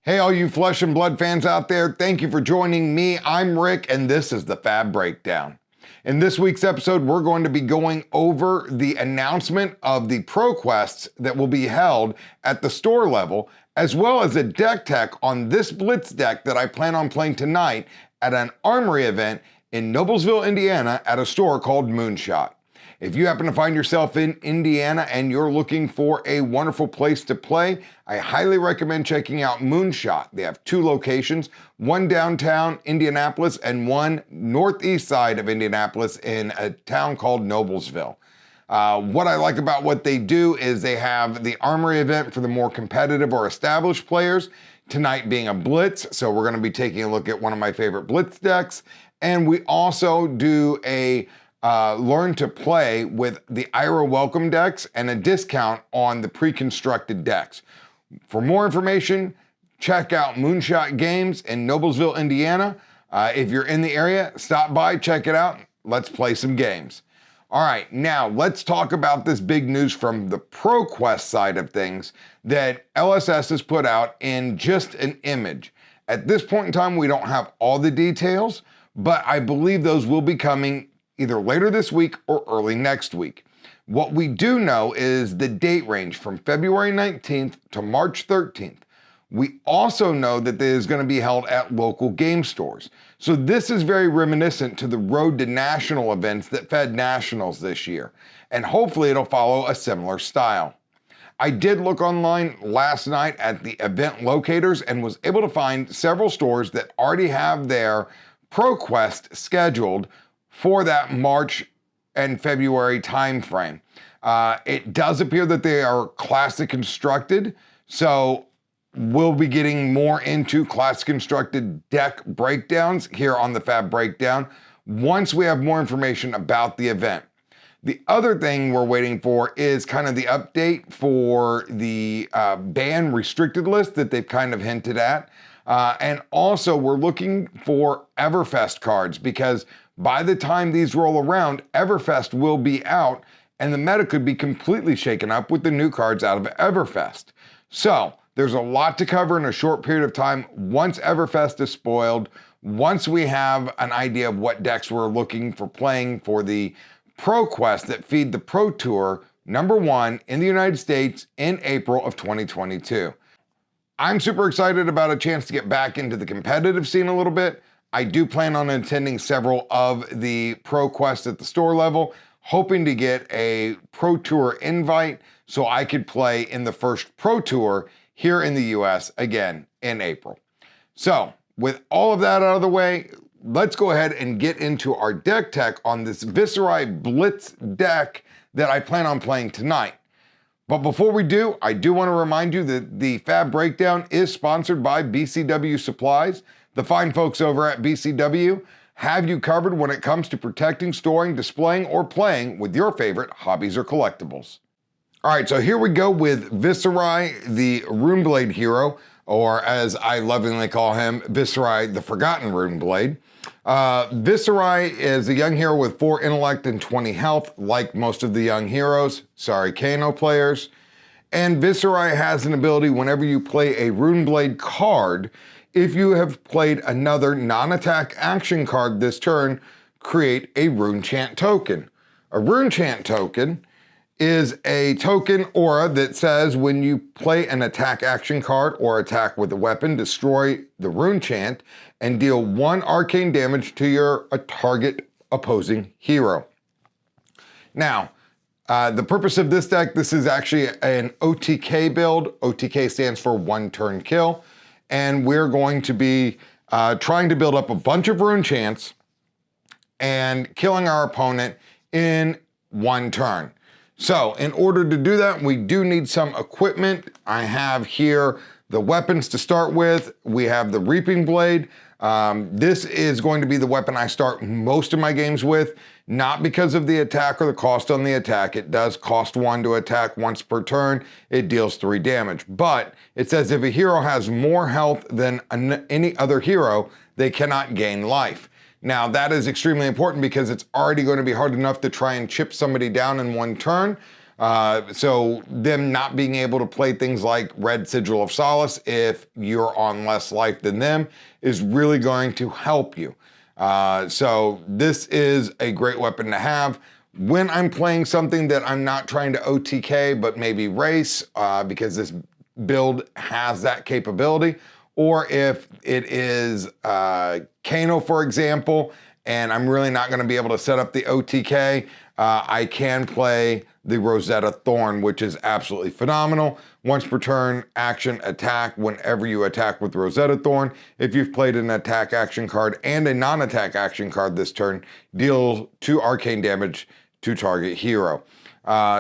Hey, all you Flesh and Blood fans out there, thank you for joining me. I'm Rick, and this is the FAB Breakdown. In this week's episode, we're going to be going over the announcement of the ProQuests that will be held at the store level, as well as a deck tech on this Blitz deck that I plan on playing tonight at an armory event in Noblesville, Indiana at a store called Moonshot. If you happen to find yourself in Indiana and you're looking for a wonderful place to play, I highly recommend checking out Moonshot. They have two locations, one downtown Indianapolis and one northeast side of Indianapolis in a town called Noblesville. What I like about what they do is they have the armory event for the more competitive or established players, tonight being a Blitz, so we're going to be taking a look at one of my favorite Blitz decks, and we also do a learn to play with the IRA welcome decks and a discount on the pre-constructed decks. For more information, check out Moonshot Games in Noblesville, Indiana. If you're in the area, stop by, check it out. Let's play some games. All right, now let's talk about this big news from the ProQuest side of things that LSS has put out in just an image. At this point in time, we don't have all the details, but I believe those will be coming either later this week or early next week. What we do know is the date range from February 19th to March 13th. We also know that it is going to be held at local game stores. So this is very reminiscent to the Road to National events that fed Nationals this year, and hopefully it'll follow a similar style. I did look online last night at the event locators and was able to find several stores that already have their ProQuest scheduled for that March and February timeframe. It does appear that they are classic constructed, so we'll be getting more into classic constructed deck breakdowns here on the FAB Breakdown once we have more information about the event. The other thing we're waiting for is kind of the update for the ban restricted list that they've kind of hinted at. And also we're looking for Everfest cards, because by the time these roll around, Everfest will be out and the meta could be completely shaken up with the new cards out of Everfest. So there's a lot to cover in a short period of time once Everfest is spoiled, once we have an idea of what decks we're looking for playing for the ProQuest that feed the Pro Tour #1 in the United States in April of 2022. I'm super excited about a chance to get back into the competitive scene a little bit. I do plan on attending several of the ProQuests at the store level, hoping to get a Pro Tour invite so I could play in the first Pro Tour here in the US again in April. So with all of that out of the way, let's go ahead and get into our deck tech on this Viserai Blitz deck that I plan on playing tonight. But before we do, I do want to remind you that the FAB Breakdown is sponsored by BCW Supplies. The fine folks over at BCW have you covered when it comes to protecting, storing, displaying, or playing with your favorite hobbies or collectibles. All right, so here we go with Viserai, the Runeblade hero, or as I lovingly call him, Viserai, the Forgotten Runeblade. Viserai is a young hero with 4 intellect and 20 health, like most of the young heroes. Sorry, Kano players. And Viserai has an ability whenever you play a Runeblade card, if you have played another non-attack action card this turn, create a Rune Chant token. A Rune Chant token is a token aura that says when you play an attack action card or attack with a weapon, destroy the Rune Chant and deal 1 arcane damage to your target opposing hero. Now, the purpose of this deck, this is actually an OTK build. OTK stands for 1 turn kill. And we're going to be trying to build up a bunch of Rune Chants and killing our opponent in 1 turn. So in order to do that, we do need some equipment. I have here the weapons to start with. We have the Reaping Blade. This is going to be the weapon I start most of my games with, not because of the attack or the cost on the attack. It does cost 1 to attack once per turn. It deals 3 damage, but it says if a hero has more health than any other hero, they cannot gain life. Now that is extremely important because it's already going to be hard enough to try and chip somebody down in 1 turn. So them not being able to play things like Red Sigil of Solace if you're on less life than them is really going to help you. So this is a great weapon to have when I'm playing something that I'm not trying to OTK, but maybe race, because this build has that capability. Or if it is Kano, for example, and I'm really not gonna be able to set up the OTK, I can play the Rosetta Thorn, which is absolutely phenomenal. Once per turn, action, attack, whenever you attack with Rosetta Thorn. If you've played an attack action card and a non-attack action card this turn, deal 2 arcane damage to target hero.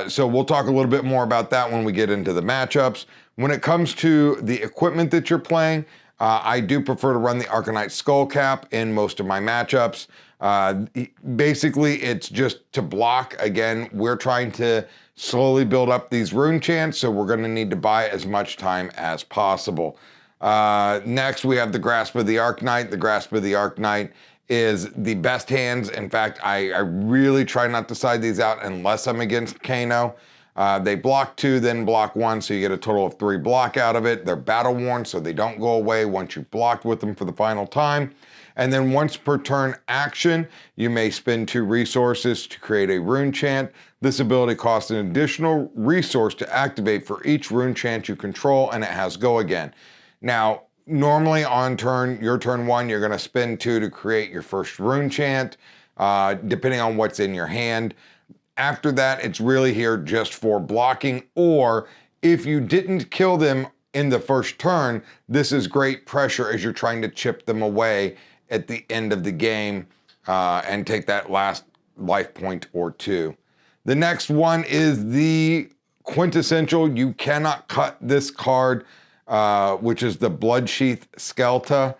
So we'll talk a little bit more about that when we get into the matchups. When it comes to the equipment that you're playing, I do prefer to run the Arcanite Skull Cap in most of my matchups. Basically, it's just to block. Again, we're trying to slowly build up these rune chants, so we're going to need to buy as much time as possible. Next, we have the Grasp of the Arknight. The Grasp of the Arknight is the best hands. In fact, I really try not to side these out unless I'm against Kano. They block 2, then block 1, so you get a total of 3 block out of it. They're battle worn, so they don't go away once you've blocked with them for the final time. And then once per turn action, you may spend 2 resources to create a rune chant. This ability costs an additional resource to activate for each rune chant you control, and it has go again. Now, normally on your turn 1, you're gonna spend 2 to create your first rune chant, depending on what's in your hand. After that, it's really here just for blocking, or if you didn't kill them in the first turn, this is great pressure as you're trying to chip them away at the end of the game and take that last life point or 2. The next one is the quintessential, you cannot cut this card, which is the Bloodsheath Skelta.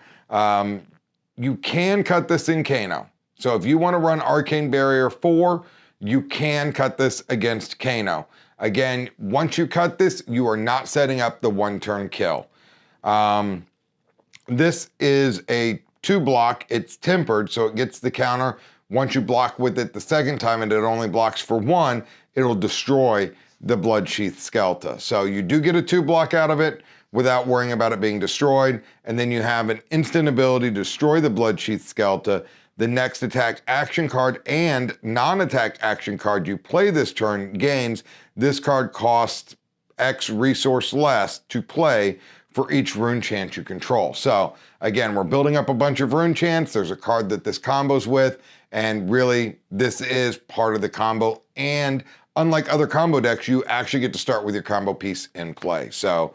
You can cut this in Kano. So if you want to run Arcane Barrier 4, you can cut this against Kano. Again, once you cut this, you are not setting up the 1-turn kill. This is a 2 block, it's tempered, so it gets the counter. Once you block with it the second time and it only blocks for 1, it'll destroy the Bloodsheath Skelta. So you do get a 2 block out of it without worrying about it being destroyed, and then you have an instant ability to destroy the Bloodsheath Skelta. The next attack action card and non-attack action card you play this turn gains. This card costs X resource less to play for each rune chant you control. So again, we're building up a bunch of rune chants. There's a card that this combos with, and really this is part of the combo. And unlike other combo decks, you actually get to start with your combo piece in play. So,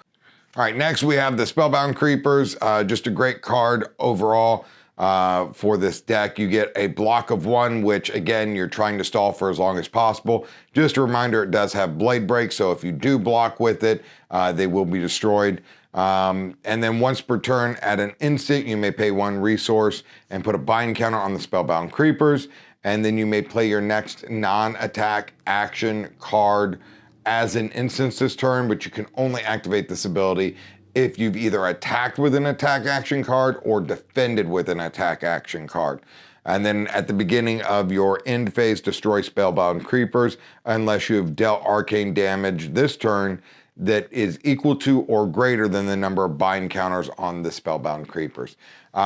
all right, next we have the Spellbound Creepers, just a great card overall. For this deck, you get a block of 1, which again, you're trying to stall for as long as possible. Just a reminder, it does have blade break, so if you do block with it, they will be destroyed. And then once per turn, at an instant, you may pay 1 resource and put a bind counter on the Spellbound Creepers, and then you may play your next non-attack action card as an instance this turn, but you can only activate this ability if you've either attacked with an attack action card or defended with an attack action card. And then at the beginning of your end phase, destroy Spellbound Creepers unless you have dealt arcane damage this turn that is equal to or greater than the number of bind counters on the Spellbound Creepers.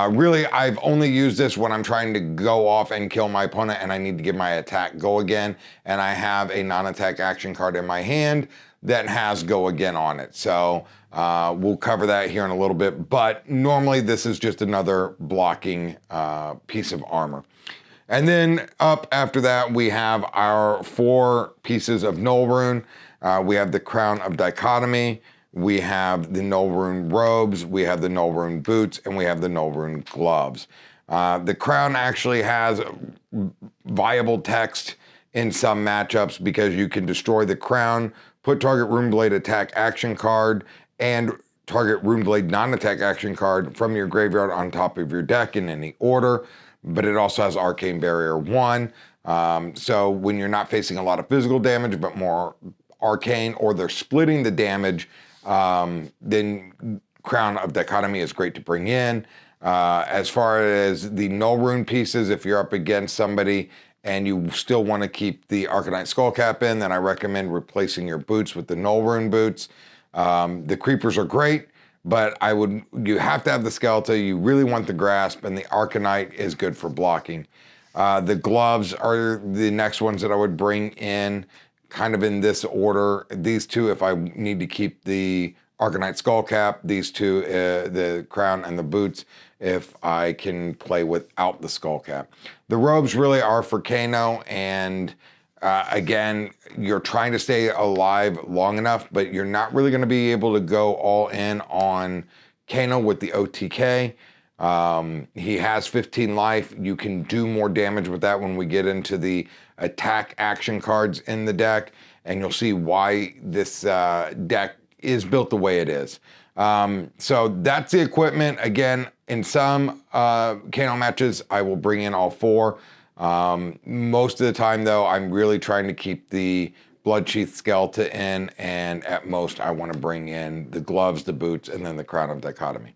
Really, I've only used this when I'm trying to go off and kill my opponent and I need to give my attack go again, and I have a non-attack action card in my hand that has go again on it. So we'll cover that here in a little bit, but normally this is just another blocking piece of armor. And then up after that, we have our 4 pieces of Null Rune. We have the Crown of Dichotomy, we have the Null Rune Robes, we have the Null Rune Boots, and we have the Null Rune Gloves. The Crown actually has viable text in some matchups because you can destroy the Crown, put target Runeblade attack action card, and target Runeblade non-attack action card from your graveyard on top of your deck in any order, but it also has Arcane Barrier 1. So when you're not facing a lot of physical damage, but more arcane, or they're splitting the damage, then Crown of Dichotomy is great to bring in. As far as the Null Rune pieces, if you're up against somebody and you still want to keep the Arcanite Skullcap in, then I recommend replacing your boots with the Null Rune boots. The Creepers are great, but you have to have the Skeleton, you really want the Grasp, and the Arcanite is good for blocking. The gloves are the next ones that I would bring in, kind of in this order. These two, if I need to keep the Arcanite Skullcap, these two, the crown and the boots, if I can play without the Skullcap. The robes really are for Kano, and again, you're trying to stay alive long enough, but you're not really going to be able to go all in on Kano with the OTK. He has 15 life. You can do more damage with that when we get into the attack action cards in the deck, and you'll see why this deck is built the way it is. So that's the equipment. Again, in some Kano matches, I will bring in all four. Most of the time, though, I'm really trying to keep the Bloodsheath Skeleton in, and at most, I want to bring in the gloves, the boots, and then the Crown of Dichotomy.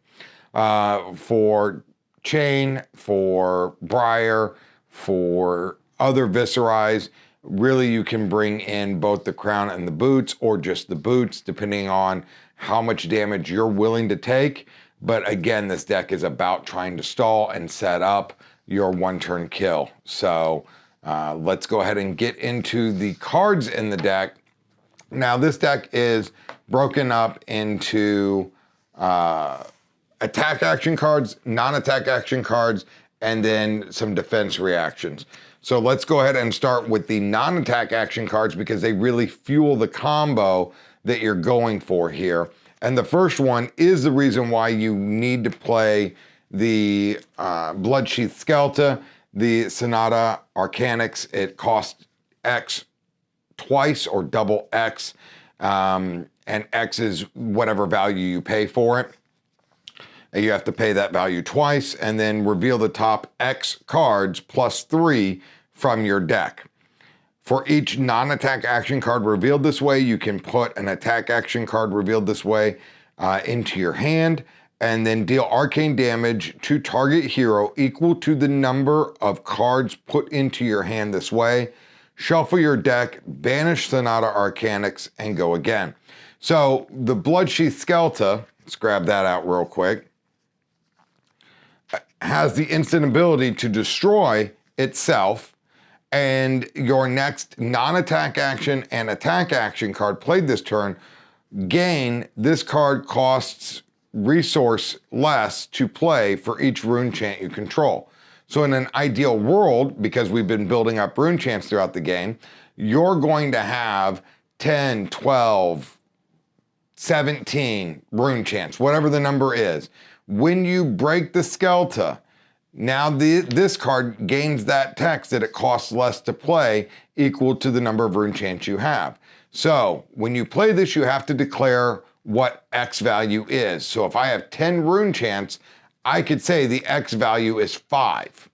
For Chain, for Briar, for other Viserais, really you can bring in both the crown and the boots, or just the boots, depending on how much damage you're willing to take. But again, this deck is about trying to stall and set up your one-turn kill. So let's go ahead and get into the cards in the deck. Now, this deck is broken up into attack action cards, non-attack action cards, and then some defense reactions. So let's go ahead and start with the non-attack action cards, because they really fuel the combo that you're going for here. And the first one is the reason why you need to play the Bloodsheath Skeleton, the Sonata Arcanix. It costs X twice, or double X, and X is whatever value you pay for it. You have to pay that value twice, and then reveal the top X cards +3 from your deck. For each non-attack action card revealed this way, you can put an attack action card revealed this way into your hand, and then deal arcane damage to target hero equal to the number of cards put into your hand this way. Shuffle your deck, banish Sonata Arcanix, and go again. So the Bloodsheath Skeleton, let's grab that out real quick, has the instant ability to destroy itself, and your next non-attack action and attack action card played this turn, this card costs resource less to play for each rune chant you control. So in an ideal world, because we've been building up rune chants throughout the game, you're going to have 10, 12, 17 rune chants, whatever the number is. When you break the Skeleton, now this card gains that text that it costs less to play, equal to the number of rune chants you have. So when you play this, you have to declare what X value is. So if I have 10 rune chants, I could say the X value is 5.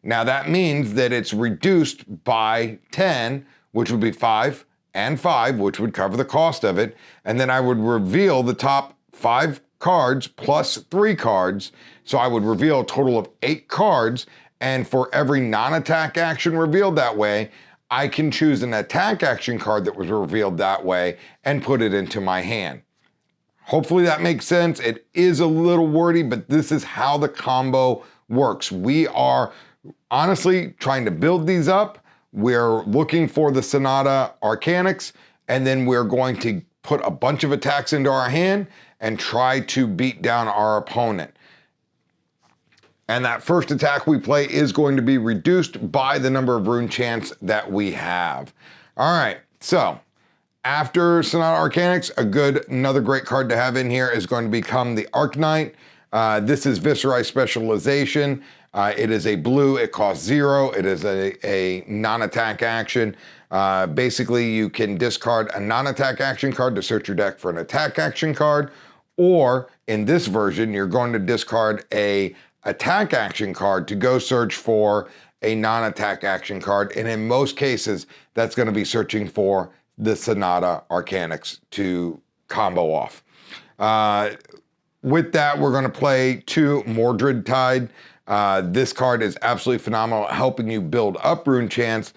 Now that means that it's reduced by 10, which would be 5 and 5, which would cover the cost of it. And then I would reveal the top 5 cards +3 cards. So I would reveal a total of 8 cards. And for every non-attack action revealed that way, I can choose an attack action card that was revealed that way and put it into my hand. Hopefully that makes sense. It is a little wordy, but this is how the combo works. We are honestly trying to build these up. We're looking for the Sonata Arcanix, and then we're going to put a bunch of attacks into our hand and try to beat down our opponent. And that first attack we play is going to be reduced by the number of rune chants that we have. All right, so after Sonata Arcanix, another great card to have in here is going to become the Arcanite. This is Viserai Specialization. It is a blue, it costs 0. It is a non-attack action. Basically, you can discard a non-attack action card to search your deck for an attack action card, or in this version, you're going to discard a attack action card to go search for a non-attack action card. And in most cases, that's going to be searching for the Sonata Arcanix to combo off. With that, we're going to play 2 Mordred Tide. This card is absolutely phenomenal at helping you build up rune chants.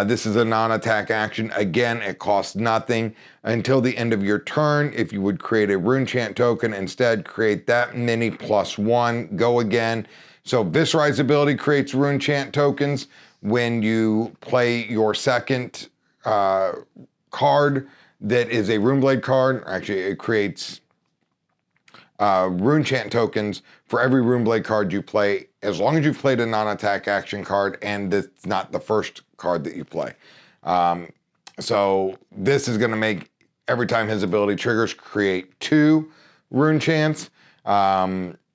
This is a non-attack action. Again, it costs nothing until the end of your turn. If you would create a rune chant token, instead create that many +1, go again. So Viserai's ability creates rune chant tokens. When you play your second card that is a Runeblade card, actually it creates rune chant tokens for every Runeblade card you play, as long as you've played a non-attack action card and it's not the first card that you play. So this is going to make, every time his ability triggers, create 2 rune chants.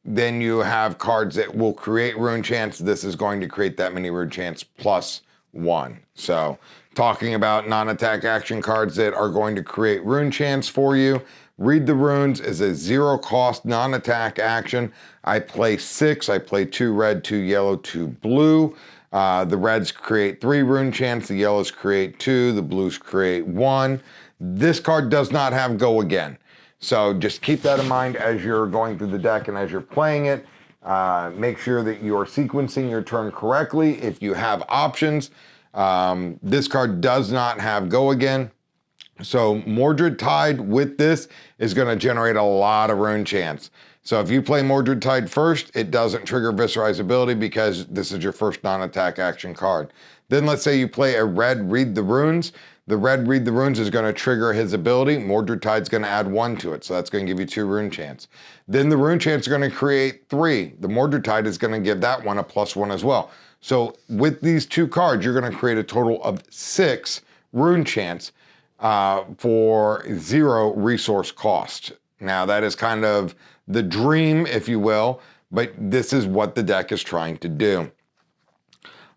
Then you have cards that will create rune chants. This is going to create that many rune chants +1. So talking about non-attack action cards that are going to create rune chants for you, Read the Runes is a 0-cost non-attack action. I play 6. I play 2 red, 2 yellow, 2 blue. The reds create 3 rune chants. The yellows create 2. The blues create 1. This card does not have Go Again. So just keep that in mind as you're going through the deck and as you're playing it. Make sure that you're sequencing your turn correctly. If you have options, this card does not have Go Again. So Mordred Tide with this is going to generate a lot of rune chants. So if you play Mordred Tide first, it doesn't trigger Viserai's ability because this is your first non-attack action card. Then let's say you play a red Read the Runes. The red Read the Runes is going to trigger his ability. Mordred Tide's going to add 1 to it, so that's going to give you 2 rune chants. Then the rune chants are going to create 3. The Mordred Tide is going to give that one a +1 as well. So with these 2 cards, you're going to create a total of 6 rune chants for 0 resource cost. Now that is kind of the dream, if you will, but this is what the deck is trying to do.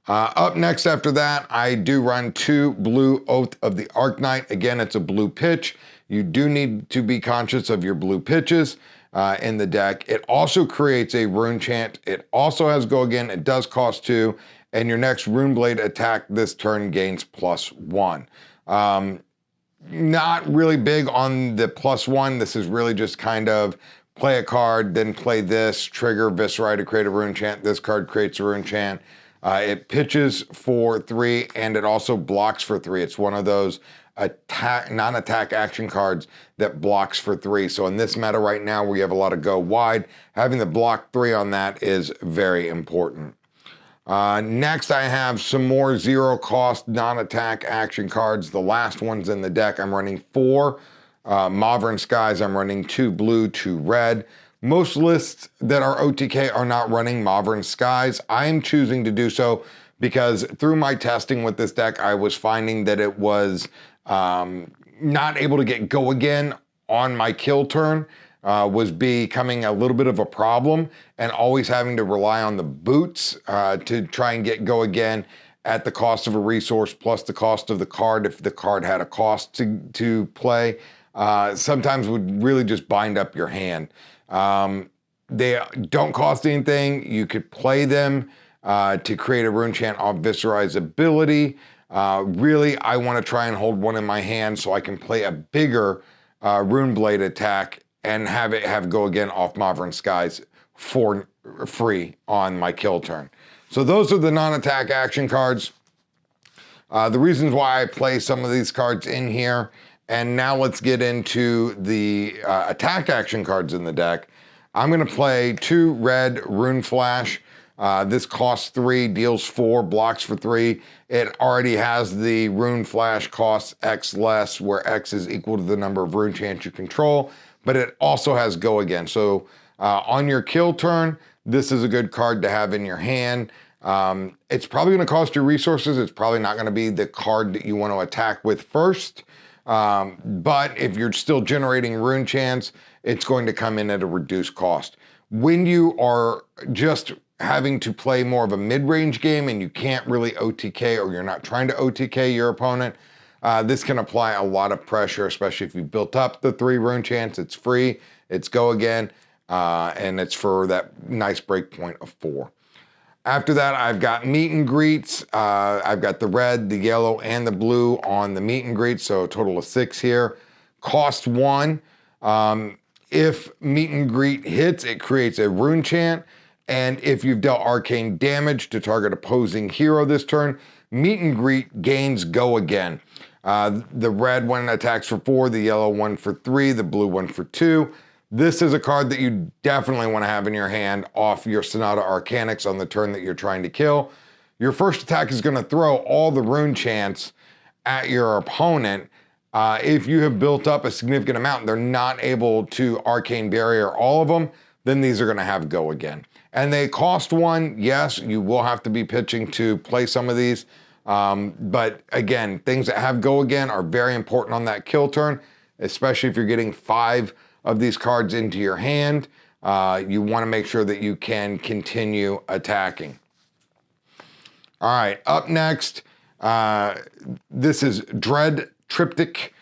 Up next after that, I do run 2 blue Oath of the Arknight. Again, it's a blue pitch. You do need to be conscious of your blue pitches in the deck. It also creates a rune chant. It also has Go Again. It does cost 2, and your next Runeblade attack this turn gains +1. Not really big on the +1. This is really just kind of play a card, then play this, trigger Viserai to create a rune chant. This card creates a rune chant. It pitches for 3, and it also blocks for 3. It's one of those non-attack action cards that blocks for 3. So in this meta right now, where you have a lot of go wide, having the block 3 on that is very important. Next, I have some more 0-cost non-attack action cards. The last ones in the deck, I'm running 4 Mauvern Skies. I'm running 2 blue, 2 red. Most lists that are OTK are not running Mauvern Skies. I'm choosing to do so because through my testing with this deck, I was finding that it was not able to get Go Again on my kill turn. Was becoming a little bit of a problem, and always having to rely on the boots to try and get Go Again at the cost of a resource plus the cost of the card if the card had a cost to play. Sometimes would really just bind up your hand. They don't cost anything. You could play them to create a rune chant on Viserai's ability. Really, I want to try and hold one in my hand so I can play a bigger Runeblade attack and have it have Go Again off Mauvern Skies for free on my kill turn. So those are the non-attack action cards. The reasons why I play some of these cards in here. And now let's get into the attack action cards in the deck. I'm going to play 2 red Rune Flash. This costs 3, deals 4, blocks for 3. It already has the Rune Flash costs X less, where X is equal to the number of rune chants you control. But it also has Go Again. So on your kill turn, this is a good card to have in your hand. It's probably going to cost you resources. It's probably not going to be the card that you want to attack with first. But if you're still generating rune chants, it's going to come in at a reduced cost. When you are just having to play more of a mid-range game and you can't really OTK, or you're not trying to OTK your opponent, this can apply a lot of pressure, especially if you built up the 3 rune chants. It's free, it's Go Again, and it's for that nice break point of 4. After that, I've got meet and greets. I've got the red, the yellow, and the blue on the meet and greets, so a total of 6 here. Cost 1. If meet and greet hits, it creates a rune chant, And if you've dealt arcane damage to target opposing hero this turn, Meet and Greet gains Go Again. The red one attacks for 4, the yellow one for 3, the blue one for 2. This is a card that you definitely want to have in your hand off your Sonata Arcanix on the turn that you're trying to kill. Your first attack is going to throw all the rune chants at your opponent. If you have built up a significant amount and they're not able to Arcane Barrier all of them, then these are going to have Go Again. And they cost 1. Yes, you will have to be pitching to play some of these. But again, things that have Go Again are very important on that kill turn, especially if you're getting 5 of these cards into your hand. You want to make sure that you can continue attacking. All right, up next, this is Dread Triptych.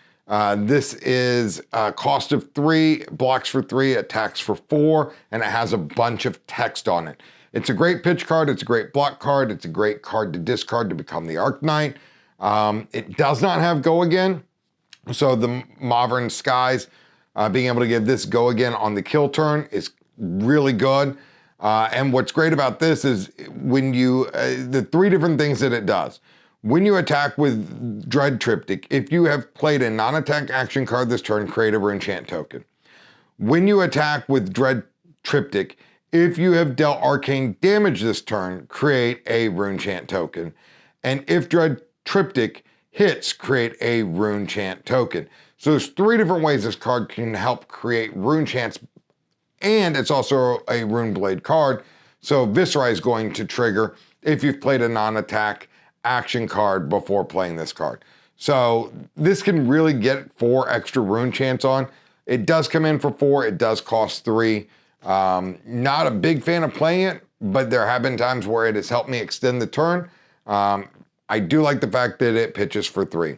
This is a cost of 3, blocks for 3, attacks for 4, and it has a bunch of text on it. It's a great pitch card, it's a great block card, it's a great card to discard to become the Arc Knight. It does not have Go Again, so the Mauvern Skies, being able to give this Go Again on the kill turn is really good. And what's great about this is when you, the 3 different things that it does. When you attack with Dread Triptych, if you have played a non-attack action card this turn, create a Rune Chant token. When you attack with Dread Triptych, if you have dealt arcane damage this turn, create a Rune Chant token. And if Dread Triptych hits, create a Rune Chant token. So there's 3 different ways this card can help create Rune Chants, and it's also a Rune Blade card. So Viserai is going to trigger if you've played a non-attack action card before playing this card. So this can really get 4 extra Rune Chants on. It does come in for 4, it does cost 3. Not a big fan of playing it, but there have been times where it has helped me extend the turn. I do like the fact that it pitches for 3.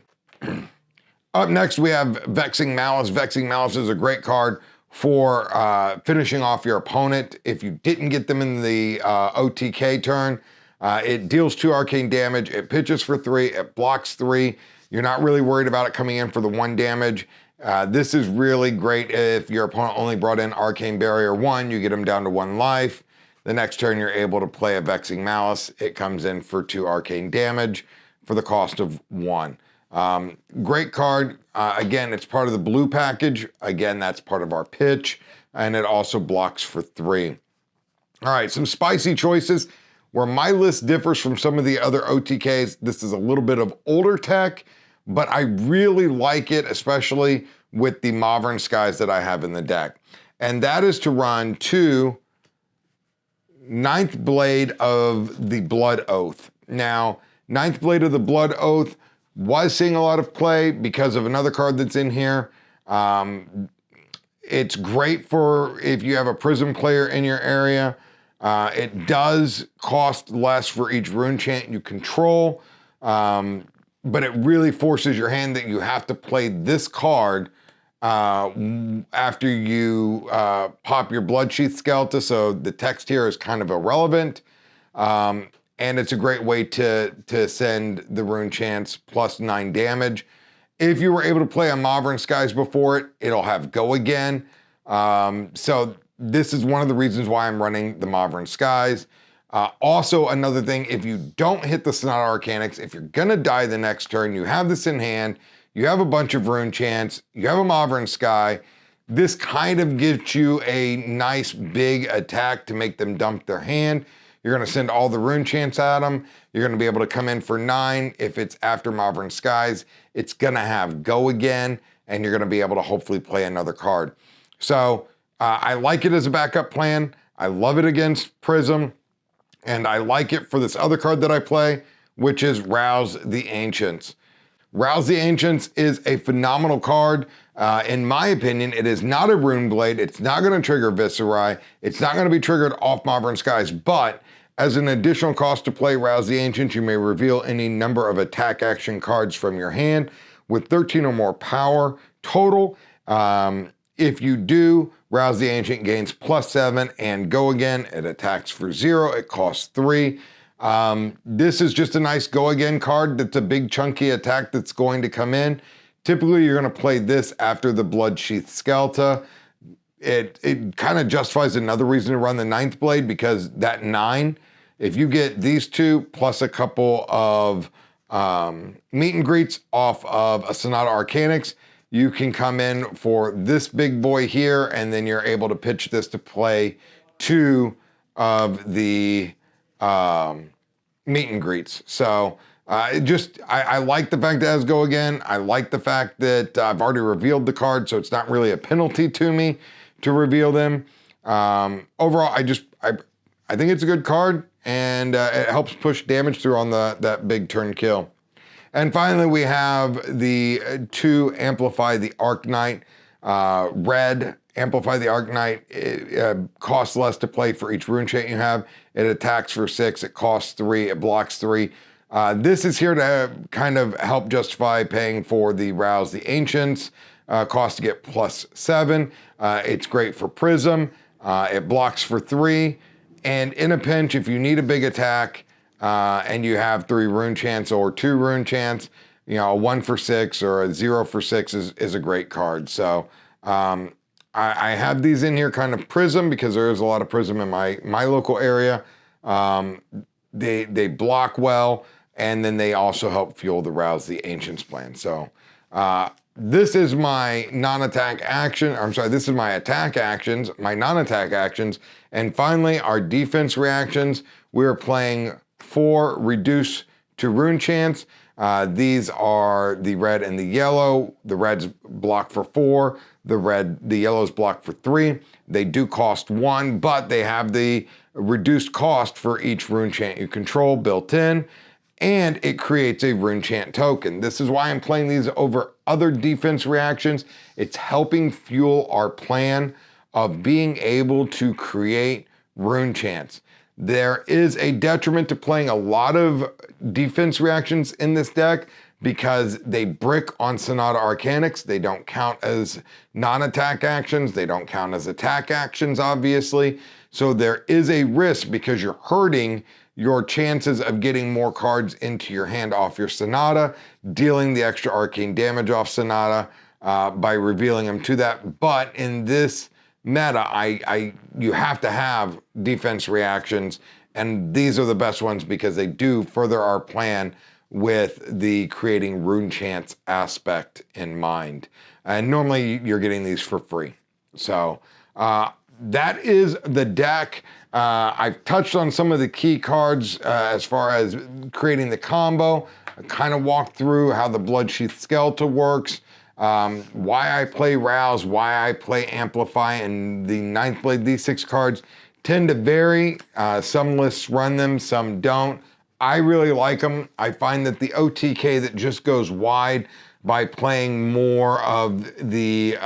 Up next, we have Vexing Malice. Vexing Malice is a great card for finishing off your opponent. If you didn't get them in the OTK turn, it deals 2 arcane damage, it pitches for 3, it blocks 3. You're not really worried about it coming in for the 1 damage. This is really great if your opponent only brought in Arcane Barrier 1, you get them down to 1 life. The next turn you're able to play a Vexing Malice. It comes in for 2 arcane damage for the cost of 1. Great card. Again, it's part of the blue package. Again, that's part of our pitch. And it also blocks for 3. All right, some spicy choices. Where my list differs from some of the other OTKs, this is a little bit of older tech, but I really like it, especially with the Mauvern Skies that I have in the deck. And that is to run 2 Ninth Blade of the Blood Oath. Now, Ninth Blade of the Blood Oath was seeing a lot of play because of another card that's in here. It's great for if you have a Prism player in your area. It does cost less for each Rune Chant you control, but it really forces your hand that you have to play this card after you pop your Bloodsheath Skeleton, so the text here is kind of irrelevant, and it's a great way to send the Rune Chants plus 9 damage. If you were able to play a Mauvern Skies before it, it'll have Go Again, so this is one of the reasons why I'm running the Mauvern Skies. Also, another thing, if you don't hit the Sonata Arcanix, if you're gonna die the next turn, you have this in hand, you have a bunch of Rune Chants, you have a Mauvern Sky, this kind of gives you a nice big attack to make them dump their hand. You're gonna send all the Rune Chants at them, you're gonna be able to come in for 9. If it's after Mauvern Skies, it's gonna have Go Again, and you're gonna be able to hopefully play another card. So, I like it as a backup plan. I love it against Prism, and I like it for this other card that I play, which is Rouse the Ancients. Rouse the Ancients is a phenomenal card. In my opinion, it is not a Rune Blade. It's not going to trigger Viserai. It's not going to be triggered off Mauvern Skies, but as an additional cost to play Rouse the Ancients, you may reveal any number of attack action cards from your hand with 13 or more power total. If you do, Rouse the Ancient gains +7 and Go Again. It attacks for 0. It costs 3. This is just a nice Go Again card that's a big chunky attack that's going to come in. Typically, you're going to play this after the Bloodsheath Skeleton. it kind of justifies another reason to run the 9th blade, because that 9, if you get these two plus a couple of meet and greets off of a Sonata Arcanix, you can come in for this big boy here, and then you're able to pitch this to play 2 of the meet and greets. So I like the fact that it has go again. I like the fact that I've already revealed the card, so it's not really a penalty to me to reveal them. Overall, I think it's a good card, and it helps push damage through on that big turn kill. And finally, we have the 2 Amplify the Arknight. Red, Amplify the Arknight, it costs less to play for each rune chant you have. It attacks for 6, it costs 3, it blocks 3. This is here to kind of help justify paying for the Rouse the Ancients, cost to get +7. It's great for Prism, it blocks for 3, and in a pinch, if you need a big attack, and you have 3 rune chants or 2 rune chants, you know, a 1 for 6 or a 0 for 6 is a great card. So I have these in here kind of Prism, because there is a lot of Prism in my local area. They block well, and then they also help fuel the Rouse the Ancients plan. So this is my non-attack action. I'm sorry, this is my attack actions, my non-attack actions. And finally, our defense reactions. We're playing 4 reduce to rune chants. These are the red and the yellow. The red's block for 4. The yellow's block for 3. They do cost 1, but they have the reduced cost for each rune chant you control built in, and it creates a rune chant token. This is why I'm playing these over other defense reactions. It's helping fuel our plan of being able to create rune chants. There is a detriment to playing a lot of defense reactions in this deck, because they brick on Sonata Arcanix. They don't count as non-attack actions. They don't count as attack actions, obviously. So there is a risk, because you're hurting your chances of getting more cards into your hand off your Sonata, dealing the extra arcane damage off Sonata by revealing them to that. But in this meta, you have to have defense reactions, and these are the best ones because they do further our plan with the creating rune chants aspect in mind. And normally you're getting these for free. So that is the deck. I've touched on some of the key cards as far as creating the combo. I kind of walked through how the Bloodsheath Skeletal works, why I play Rouse, why I play Amplify, and the 9th Blade. These 6 cards tend to vary. Some lists run them, some don't. I really like them. I find that the OTK that just goes wide by playing more of the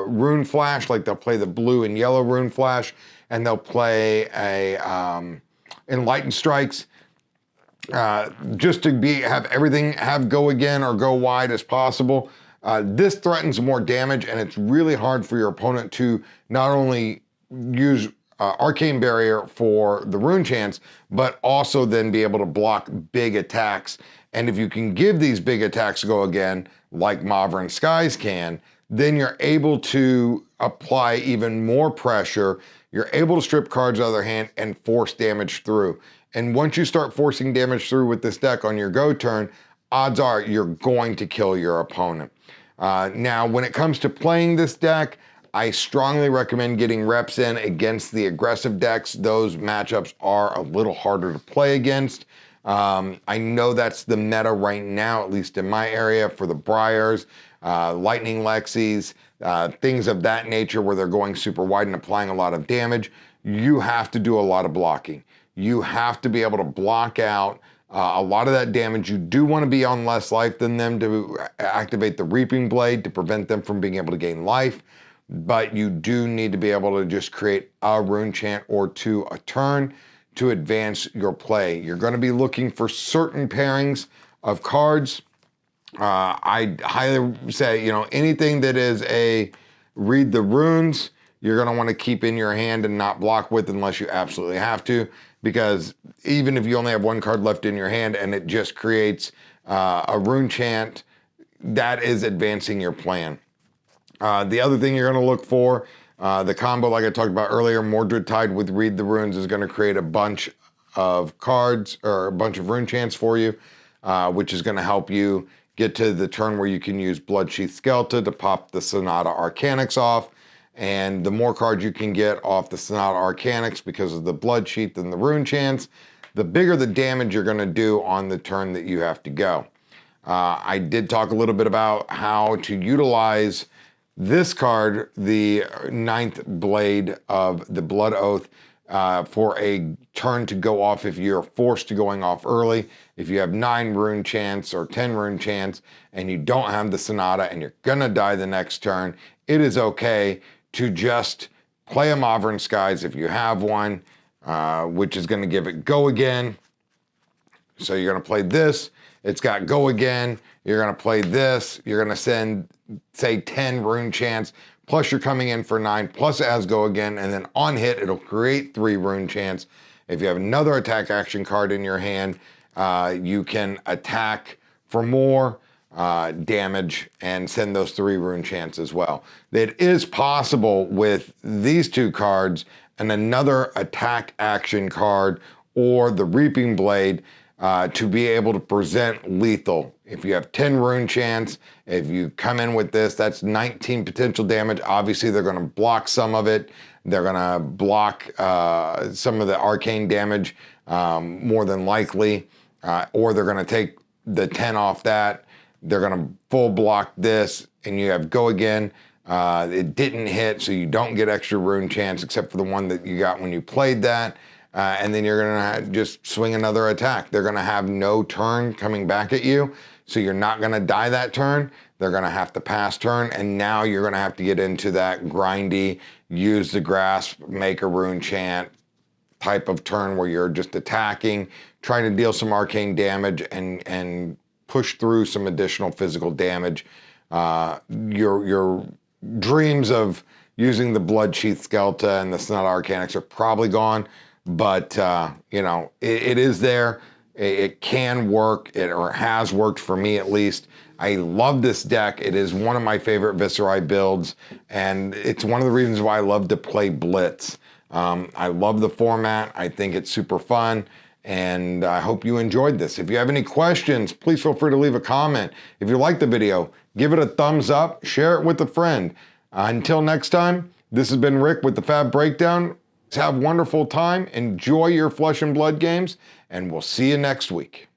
Rune Flash, like they'll play the blue and yellow Rune Flash, and they'll play a Enlightened Strikes, just to have everything have go again or go wide as possible. This threatens more damage, and it's really hard for your opponent to not only use Arcane Barrier for the rune chants, but also then be able to block big attacks. And if you can give these big attacks go again, like Maverin Skies can, then you're able to apply even more pressure. You're able to strip cards out of their hand and force damage through. And once you start forcing damage through with this deck on your go turn, odds are you're going to kill your opponent. Now, when it comes to playing this deck, I strongly recommend getting reps in against the aggressive decks. Those matchups are a little harder to play against. I know that's the meta right now, at least in my area, for the Briars, Lightning Lexis, things of that nature where they're going super wide and applying a lot of damage. You have to do a lot of blocking. You have to be able to block out a lot of that damage. You do want to be on less life than them to activate the Reaping Blade to prevent them from being able to gain life. But you do need to be able to just create a rune chant or 2 a turn to advance your play. You're going to be looking for certain pairings of cards. I highly say, anything that is a read the runes, you're going to want to keep in your hand and not block with unless you absolutely have to, because even if you only have 1 card left in your hand and it just creates a rune chant, that is advancing your plan. The other thing you're going to look for The combo, like I talked about earlier, Mordred tied with Read the Runes is going to create a bunch of cards or a bunch of rune chants for you, which is going to help you get to the turn where you can use Bloodsheath Skeleton to pop the Sonata Arcanics off. And the more cards you can get off the Sonata Arcanics because of the Bloodsheath and the rune chants, the bigger the damage you're going to do on the turn that you have to go. I did talk a little bit about how to utilize this card, the 9th Blade of the Blood Oath, for a turn to go off if you're forced to going off early. If you have 9 rune chants or 10 rune chants and you don't have the Sonata and you're gonna die the next turn, it is okay to just play a Mavern Skies if you have one, which is gonna give it Go Again. So you're gonna play this, it's got Go Again, you're gonna play this, you're gonna send, say, 10 rune chants, plus you're coming in for 9, plus it has Go Again, and then on hit, it'll create 3 rune chants. If you have another attack action card in your hand, you can attack for more damage and send those 3 rune chants as well. It is possible with these 2 cards and another attack action card or the Reaping Blade to be able to present lethal. If you have 10 rune chants, if you come in with this, that's 19 potential damage. Obviously, they're gonna block some of it. They're gonna block some of the arcane damage, more than likely, or they're gonna take the 10 off that. They're gonna full block this, and you have Go Again. It didn't hit, so you don't get extra rune chants except for the one that you got when you played that. And then you're gonna just swing another attack. They're gonna have no turn coming back at you, so you're not gonna die that turn. They're gonna have to pass turn, and now you're gonna have to get into that grindy, use the grasp, make a rune chant type of turn where you're just attacking, trying to deal some arcane damage and push through some additional physical damage. Your dreams of using the Bloodsheath Skeleton and the Sonata Arcanics are probably gone. But, you know, it is there. It can work, or has worked for me at least. I love this deck. It is one of my favorite Viserai builds, and it's one of the reasons why I love to play Blitz. I love the format. I think it's super fun, and I hope you enjoyed this. If you have any questions, please feel free to leave a comment. If you like the video, give it a thumbs up, share it with a friend. Until next time, this has been Rick with the Fab Breakdown. Have a wonderful time, enjoy your Flesh and Blood games, and we'll see you next week.